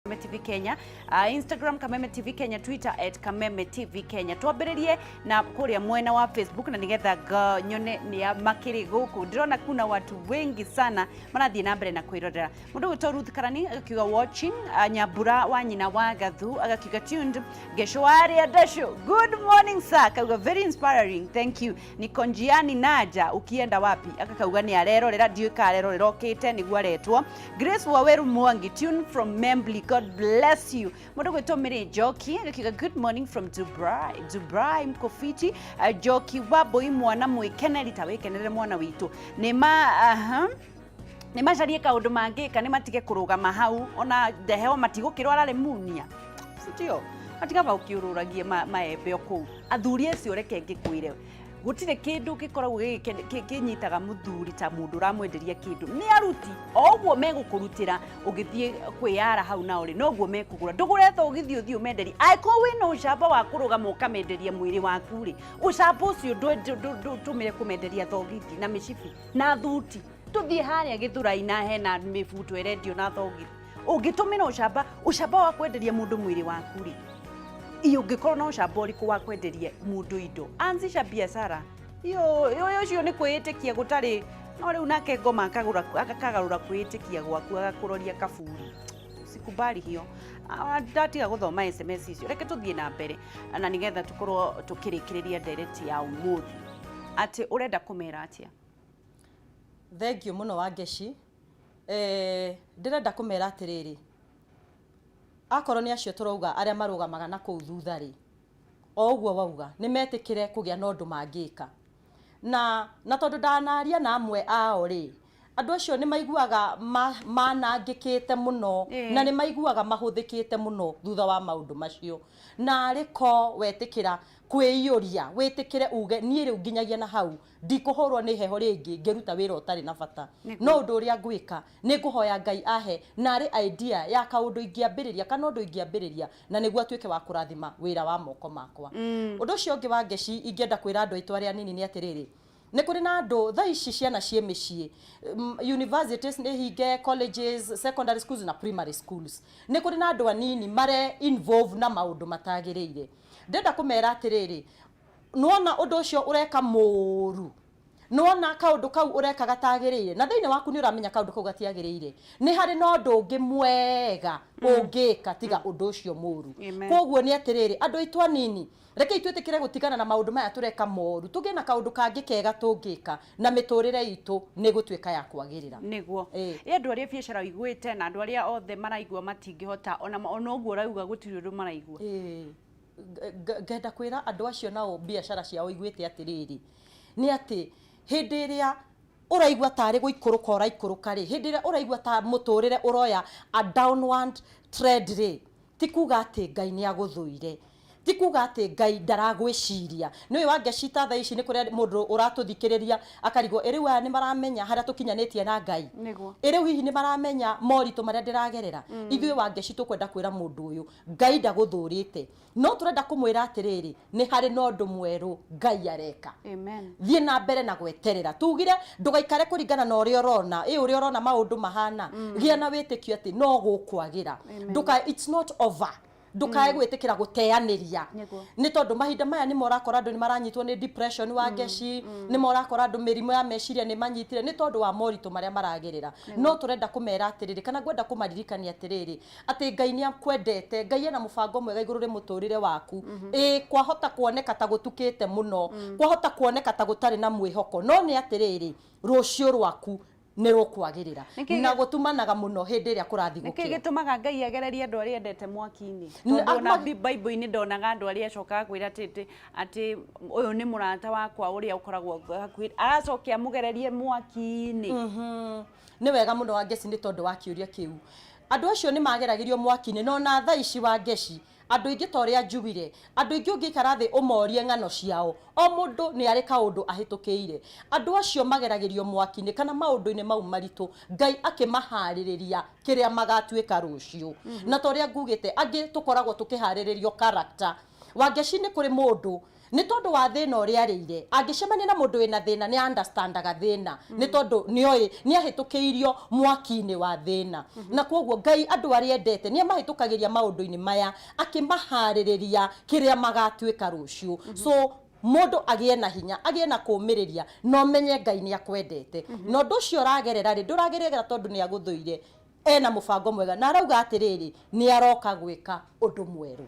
Kameme TV Kenya, Instagram Kameme TV Kenya, Twitter @Kameme TV Kenya. Twambĩrĩrie na kuria mwena wa Facebook na nigetha nyone ni makiri guku. Ndĩrona kuna watu wengi sana marathie na mbere na kwirorera. Mundu gwitwa Ruth Karani agakiuga watching, Nyambura wa nyina wa Gathu agakiuga tuned, Geshwari Adasho. Good morning sir. Kauga very inspiring. Thank you. Nikonjiani Naja ukienda wapi? Akakauga ni arerorera ndiuka arerorera okite niguo aretwo. Grace Waweru Mwangi tune from Membly. God bless you. Mundu gwitwa Mary Joki agakiuga good morning from Dubai mkofiti. Joki waboi mwana mwikeneri tawikenere mwana witu. Nĩ macarie kaundu mangika nĩ matige kurugama hau ona ndeheo matigukirwa arare munia sitio matigaba ukiururagie maembe oku athuri acio reke ngikwire gutire kindu gikoragwo kinyitaga muthuri ta mundu ramwenderia kindu ni aruti ogwo megukurutira ugithie kwiyara hau na uri nogwo mekugura nduguretho ugithie uthio menderi aiko wina ucamba wa kurugama ukamenderia mwiri waku ri ucamba ucio tumire kumenderia thogithi na mishipi na thuti tuthie haria githura-ina hena mibuto erendio na thogithi ungitumira ucamba wa kwenderia mundu mwiri waku ri iyo ngikorwo na ucamba uriku wa kwenderia mundu indo anzisha biashara iyo cio ni kwitikia gutari no riu nake ngoma akagarura kwitikia gwaku agakuroria kaburi sikubali hiyo ndatiga guthoma SMS icio reke tuthie na mbere na nigetha tukorwo tukirikiriria direct ya umuthi ati urenda kumera atia. Thank you muno wa Geshi. Ndirenda kumera atiriri. Akorwo ni acio turauga aria marugamaga na kuu thutha ri. O uguo wauga ni metikire kugia na undu mangika. Na tondu ndanaria na amwe ao ri. Andu acio ni maiguaga manangikite muno na ni maiguaga mahuthikite muno thutha wa maundu macio. Na riko wetikira kwiyuria wetikire uge nie riu nginyagia na hau ndikuhorwo ni heho ringi ngeruta wira utari na bata no undu uria ngwika ni nguhoya Ngai ahe na ri idea ya kaundu ingiambiriria kana undu ingiambiriria na niguo atuike wa kurathima wira wa moko makwa undu ucio ungi wa Geshi ingienda kwira andu aitu aria nini ni atiriri ni kuri na andu tha ici ciana cie micii universities ni hinge colleges secondary schools na primary schools ni kuri na andu anini mare involve na maundu matagiriire ndenda kumera atiriri nuona undu ucio ureka muru nuona kaundu kau ureka gatagiriire na thiine waku ni uramenya kaundu kau gatiagiriire ni hari no undu ungi mwega ungika tiga undu ucio muru koguo ni atiriri andu aitu anini reke itwetikire gutigana na maundu maya tureka moru tuge na kaundu kangi kega tungika na miturire itu ni gutwika ya kwagirira niguo andu aria biashara igwite na andu aria othe maraigua matingihota ona uguo rauga gutiri undu maraigua ngenda kwira andu acio nao biashara ciao igwite atiriri ni ati hindi iria uraigua tari guikuruka uraikuruka ri hindi iria uraigua ta muturire uroya a downward trend ri tikuga ati Ngai ni aguthuire tikuga ati Ngai ndaragwiciria niwe wa Geshita tha ici ni kuri mundu uratuthikiriria akarigo iriu aya ni maramenya haria tukinyanitie na Ngai iriu hihi ni maramenya moritu maria ndiragerera ithuĩ wa Geshi tukwenda kwira mundu uyu Ngai ndaguthurite no turenda kumwira atiriri ni hari no undu mweru Ngai areka amen thie na mbere na gweterera tugire ndugaikare kuringana na uria urona uria urona maundu mahana gia na witikio ati no gukwagira nduka it's not over ndukae gwitikira guteaniria ni tondu mahinda maya ni morakora andu ni maranyitwo ni depression wa Geshi ni morakora andu mirimo ya meciria ni manyitire ni tondu wa moritu maria maragirira no turenda kumera atiriri kana gwenda kumaririkania atiriri ati Ngai ni akwendete Ngai ena mubango mwega iguru ri muturire waku kwahota kuoneka ta gutukite muno kwahota kuoneka ta gutari na mwihoko no ni atiriri rucio rwaku ni rukwagirira na gutumanaga muno hindi iria kurathi gukira gitumaga Ngai agereria andu aria endete mwaki-ini tondu na Bible-ini ndonaga andu aria acokaga kwira ati uyu ni murata wakwa uria ukoragwo hakuhi aracokia mugererie mwaki-ini ni wega muno wa Geshi ni tondu wa kiuria kiu andu acio ni mageragirio mwaki-ini no na tha ici wa Geshi andu ingi toria njugire andu ingi ungikara thi umorie ngano ciao o mundu ni ari kaundu ahitukiire andu acio mageragirio mwaki-ini kana maundu-ini mau maritu Ngai akimahariria kiria magatuika rucio na toria ngugite angi tukoragwo tukihariririo character Wangeci nĩ kũrĩ mũndũ nĩ tondũ wa thĩna ũrĩa arĩire angĩcemania na mũndũ wĩna thĩna nĩ understandaga thĩna nĩ tondũ nĩ ahĩtũkĩirio mwaki-inĩ wa thĩna na kwoguo Ngai andũ arĩa endete nĩ amahĩtũkagĩria maũndũ-inĩ maya akĩmaharĩrĩria kĩrĩa magatuĩka rũciũ. So mũndũ agĩe na hinya agĩe na kũũmĩrĩria no menye Ngai nĩ akwendete na ũndũ ũcio ũragerera rĩ ndũragerera tondũ nĩ agũthũire ena mũbango mwega na arauga atĩrĩrĩ nĩ aroka gwĩka ũndũ mwerũ.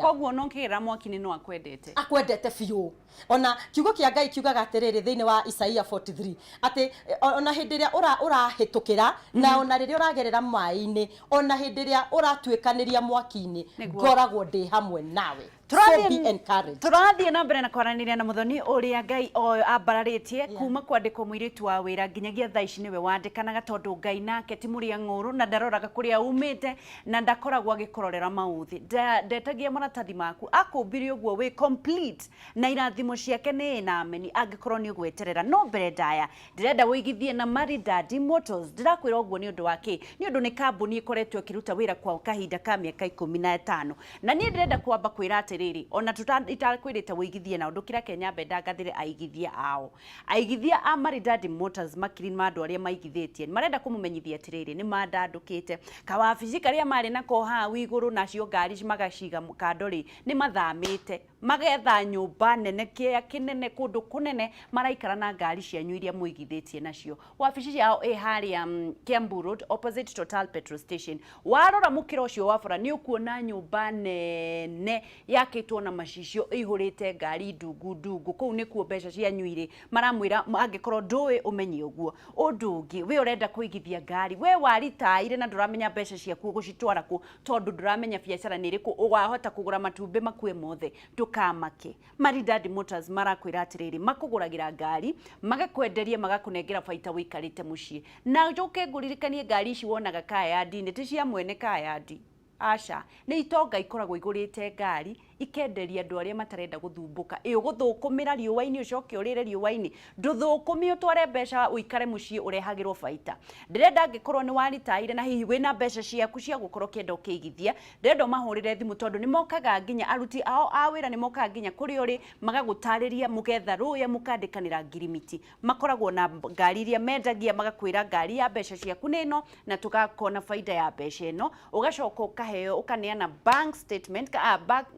Koguo no kĩra mwaki-inĩ no akwendete biũ. Ona kiugo kĩa Ngai kiugaga atĩrĩrĩ thĩinĩ wa Isaia 43 atĩ ona hĩndĩ ĩrĩa ũrahĩtũkĩra na ona rĩrĩa ũragerera maĩ-inĩ ona hĩndĩ ĩrĩa ũratuĩkanĩria mwaki-inĩ ngoragwo ndĩ hamwe nawe. Tũrathiĩ na mbere na kwaranĩria na Muthoni ũrĩa Ngai ambararĩtie kuma kwandĩkwo mũirĩtu wa wĩra nginyagia thaa ici nĩwe wandĩkanaga tondũ Ngai nake ti mũrĩa ng'ũrũ na ndaroraga kũrĩa umĩte na ndakoragwo agĩkũrorera maũthĩ. Ndetagia maratathi maku akũmbire ũguo wĩ complete na irathimo ciake nĩ na ameni angĩkorwo nĩ ũgweterera no mbere ndaya ndĩrenda wĩigithie na Maridadi Motors. Ndĩrakwĩra ũguo nĩ ũndũ wa kĩ nĩ ũndũ nĩ kambuni ĩkoretwo ĩkĩruta wĩra kwa kahinda ka mĩaka 15 na niĩ ndĩrenda kwamba kwĩra atĩrĩrĩ ona itakwĩrĩte wĩigithie na ũndũ kĩrĩa Kenya mbenda ngathĩre aigithia ao aigithia a Maridadi Motors makiri ma andũ arĩa maigithĩtie marenda kũmũmenyithia atĩrĩrĩ nĩ mandandũkĩte kawabici karĩa marĩ nako hau igũrũ nacio ngari magaciga kando rĩ nĩ mathamĩte magetha nyũmba nene kĩnene kũndũ kũnene maraikara na ngari cianyu iria mũigithĩtie nacio. Wabici ciao ĩ harĩa Kiambu Road opposite Total Petrol Station. Warora mũkĩra ũcio wa bara nĩ ũkuona nyũmba nene yakĩtwo na macicio ĩihũrĩte ngari ndungu kũu nĩkuo mbeca cianyu irĩ maramwĩra angĩkorwo ndũĩ ũmenye ũguo. Ũndũ ũngĩ we ũrenda kũigithia ngari we waritaire na ndũramenya mbeca ciaku gũcitwara kũ tondũ ndũramenya biacara nĩ ĩrĩkũ ũgahota kũgũra matumbĩ makue mothe ndũkamake. Maridadi Motors marakwĩra atĩrĩrĩ makũgũragĩra ngari magakwenderia magakũnengera baita wĩikarĩte mũciĩ na njoke ngũririkanie ngari ici wonaga kayandi-inĩ ti cia mwene kayandi aca nĩ itonga ikoragwo igũrĩte ngari ikenderia andũ arĩa matarenda gũthumbũka ũgũthũkũmĩra riũa-inĩ ũcoke ũrĩre riũa-inĩ ndũthũkũmi ũtware mbeca ũikare mũciĩ ũrehagĩrwo baita. Ndĩrenda angĩkorwo nĩ waritaire na hihi wĩna mbeca ciaku cia gũkorwo kĩenda ũkĩigithia ndĩrenda ũmahũrĩre thimũ tondũ nĩ mokaga nginya aruti ao a wĩra nĩ mokaga nginya kũrĩa ũrĩ magagũtarĩria mũgetha rũya mũkandĩkanĩra ngirimiti. Makoragwo na ngari iria mendagia magakwĩra ngari ya mbeca ciaku nĩ ĩno na tũgakona baida ya mbeca ĩno ũgacoka ũkaheo ũkaneana bank statement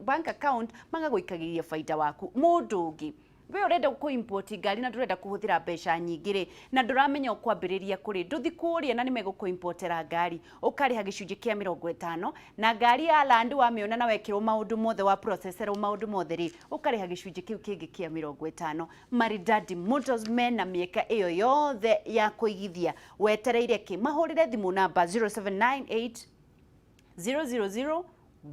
bank account magagũikagĩria baida waku. Mũndũ ũngĩ we ũrenda kũ-import ngari na ndũrenda kũhũthĩra mbeca nyingĩ rĩ na ndũramenya ũkwambĩrĩria kũrĩ ndũthi kũrĩa na nĩmegũkũ-importera ngari ũkarĩha gĩcunjĩ kĩa 50 na ngari ya land wamĩona na wekĩrwo maũndũ mothe wa processerwo maũndũ mothe rĩ ũkarĩha gĩcunjĩ kĩu kĩngĩ kĩa 50. Maridadi Motors mena mĩeka ĩyo yothe ya kũigithia wetereire kĩ mahũrĩre thimũ namba 0798 000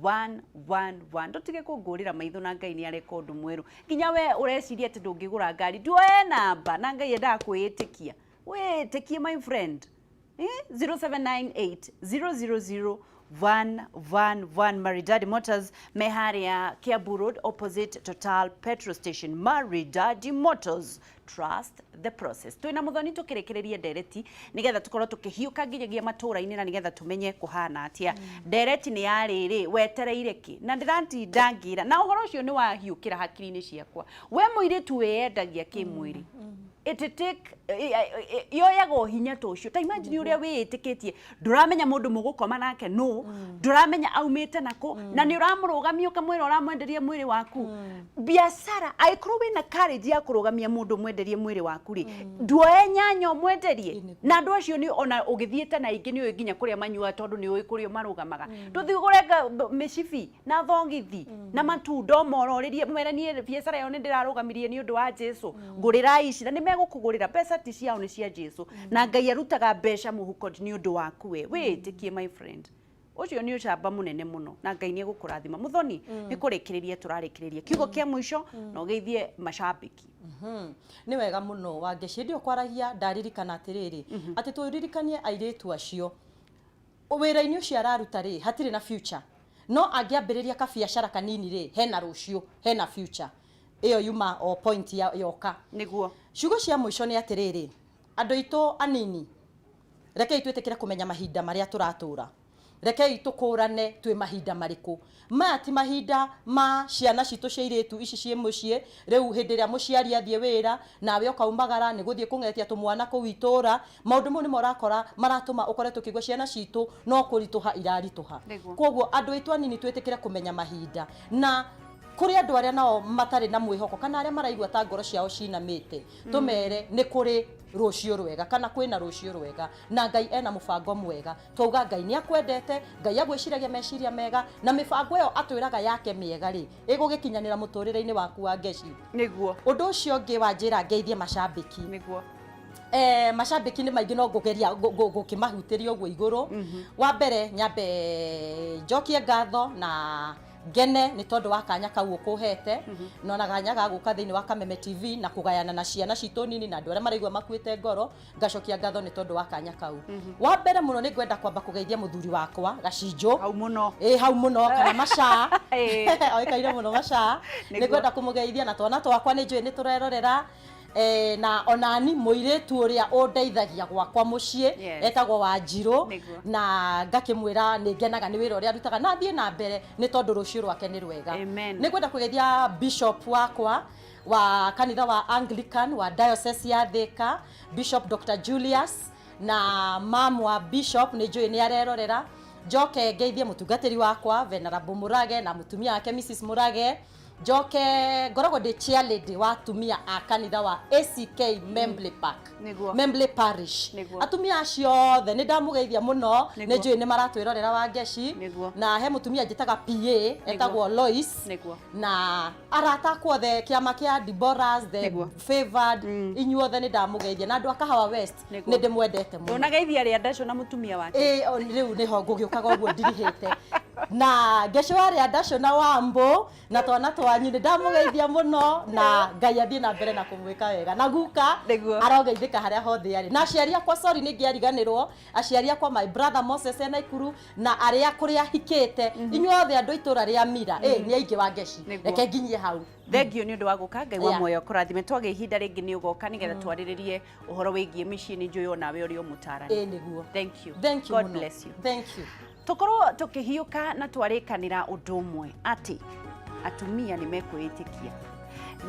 111. Ndotige kũngũrĩra maitho na Ngai nĩ areka ũndũ mwerũ nginya we ũreciria atĩ ndũngĩgũra ngari nduoe namba na Ngai endaga kwĩĩtĩkia wĩĩtĩkie my friend 0798 000 111. Maridadi Motors me harĩa Kiambu Road opposite Total Petrol Station. Maridadi Motors, trust the process. Twina Muthoni tukĩrekereria ndereti nigetha tukorwo tukihiuka nginyagia matũra-inĩ na nigetha tumenye kuhana atia. Ndereti nĩ yarĩrĩ wetereire kĩ na ndĩratinda ngira na ũhoro ũcio nĩ wahiũkĩra hakiri-inĩ ciakwa we mũirĩtu wĩyendagia kĩmwĩrĩ yoyaga hinya tũcio ta imagine ũrĩa wĩĩtĩkĩtie ndũramenya mũndũ mũgũkoma nake no ndũramenya aumĩte nako na nĩ ũramũrũgamia ũkamwĩra ũramwenderia mwĩrĩ waku biacara angĩkorwo wĩna courage ya kũrũgamia mũndũ mwenderie mwĩrĩ waku rĩ nduoe nyanya ũmwenderie na andũ acio nĩ ona ũgĩthiĩte na ingĩ nĩ ũĩ nginya kũrĩa manyua tondũ nĩ ũĩ kũrĩa marũgamaga ndũthi ũrenga mĩcibi na thongithi na matunda ũmororĩrie mwĩra niĩ biacara yao nĩ ndĩrarũgamirie nĩ ũndũ wa Jesũ ngũrĩra ici na nĩ megũkũgũrĩra mbeca ti ciao nĩ cia Jesũ na Ngai arutaga mbeca mũhuko nĩ ũndũ waku we wĩĩtĩkie my friend ucio nĩ ũcamba mũnene mũno na Ngai nĩ egũkũrathima. Muthoni nĩ kũrĩkĩrĩria tũrarĩkĩrĩria kiugo kĩa mũico na ũgeithie macambiki. Nĩ wega mũno Wangeci ndio kwaragia ndaririkana atĩrĩrĩ atĩ tũririkanie airĩtu acio wĩra-inĩ ũcio araruta rĩ hatirĩ na future no angĩambĩrĩria kabiacara kanini rĩ hena rũciũ hena future iyo yuma o point ya yoka niguo ciugo cia mũico nĩ atĩrĩrĩ andũ aitũ anini rekei twĩtĩkĩre kũmenya mahinda marĩa tũratũra rekei tukũrane twĩ mahinda marĩkũ. Maya ti mahinda ma ciana citũ cia airĩtu ici ciĩ mũciĩ rĩu hĩndĩ ĩrĩa mũciari athiĩ wĩra nawe ũkaumagara nĩ gũthiĩ kũng'etia tũmwana kũu itũũra. Maũndũ mau nĩmo ũrakora maratũma ũkore tũkĩigua ciana citũ no kũritũha iraritũha. Koguo andũ aitũ anini twĩtĩkĩre kũmenya mahinda, na kuri andu aria nao matari na mwihoko kana aria maraigua ta ngoro ciao cinamite tumere ni kuri rucio rwega kana kwina rucio rwega na Ngai ena mubango mwega. Twauga Ngai ni akwendete, Ngai agwiciragia meciria mega na mibango iyo atwiraga yake miega ri igugikinyanira muturire-ini waku wa Ngeci. Niguo Undu ucio ungi wa njira ngeithie macambiki. Niguo macambiki ni maingi no ngugeria gukimahutiria uguo iguru. Wa mbere nyambe njokie ngatho na ngene ni tondu wa kanya kau ukuhete nona kanya ga guka thiini wa Kameme TV na kugayana na ciana citu nini na andu aria maraigua makuite ngoro. Ngacokia ngatho ni tondu wa kanya kau. Wa mbere muno ni ngwenda kwamba kugeithia muthuri wakwa Gacinjo hau muno hau muno kana Maca oikaire muno Maca ni ngwenda kumugeithia na twana twakwa ni njui ni turerorera na onani muiritu uria undeithagia gwakwa mucii etagwo Wanjiru na ngakimwira ni ngenaga ni wira uria arutaga na thie na mbere ni tondu rucio rwake ni rwega. Ni kwenda kugeithia bishop wakwa wa kanitha wa Anglican wa diocese ya Thika, Bishop Dr. Julius na mam wa bishop ni njui ni arerorera. Njoke ngeithie mutungatiri wakwa Venerable Murage na mutumia wake Mrs. Murage. Njoke ngoragwo ndi chairlady wa atumia a kanitha wa ACK Membley Park Membley Parish. Atumia acio othe ni ndamugeithia muno ni njui ni maratwirorera wa Ngeci na he mutumia njitaga PA etagwo Lois na arata akwa othe kiama kia Deborahs the Favored inyuothe ni ndamugeithia na andu akahawa West ni ndimwendete muno. Unageithia ria ndacio na mutumia wake riu niho ngugiukaga uguo ndirihite na Ngeci wa ria ndacio na Wambo na twana twanyu ni ndamugeithia muno na Ngai athie na mbere na kumwika wega na guka arogeithika haria hothe ari na aciari akwa sorry ni ngiariganirwo aciari akwa my brother Moses ena ikuru na aria kuria hikite inyuothe andu itura ria Mira ni aingi wa Ngeci reke nginyie hau. Thengio ni undu wa guka Ngai wa moyo kurathime twage ihinda ringi ni ugoka nigetha twaririe uhoro wigie micii ni njui onawe uri umutarani. Niguo. Thank you. God bless you. Thank you. Tukorwo tukihiuka na twarikanira undu umwe ati atumia ni mekwitikia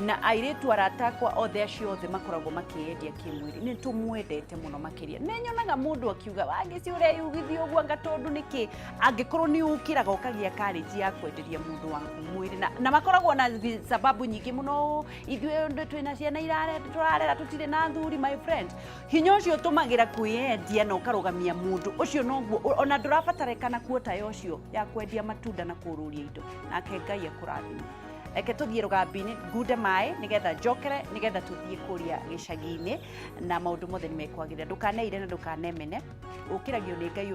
na airitu aratakwa othe acio othe makoragwo makiendia kimwiri ni tumwendete muno makiria. Ne nyonaga mundu akiuga Ngeci uria yugithio uguo anga tondu niki angikorwo ni ukiraga ukagia courage ya kwenderia mundu waku mwiri na makoragwo na sababu nyingi muno. Ithue ndu twina ciana turarera tutire na thuri my friend. Hinya ucio tumagira kuyendia na ukarugamia mundu ucio noguo ona ndurabatarikana kuota yocio ya kwendia matunda na kururia indo nake Ngai akurathime. Eke tuthie rugambini ngunde mai nigetha njokere nigetha tuthie kuria gicagi-ini na maundu mothe ni mekwagirira. Ndukaneire na ndukanemene ukiragio ni Ngai.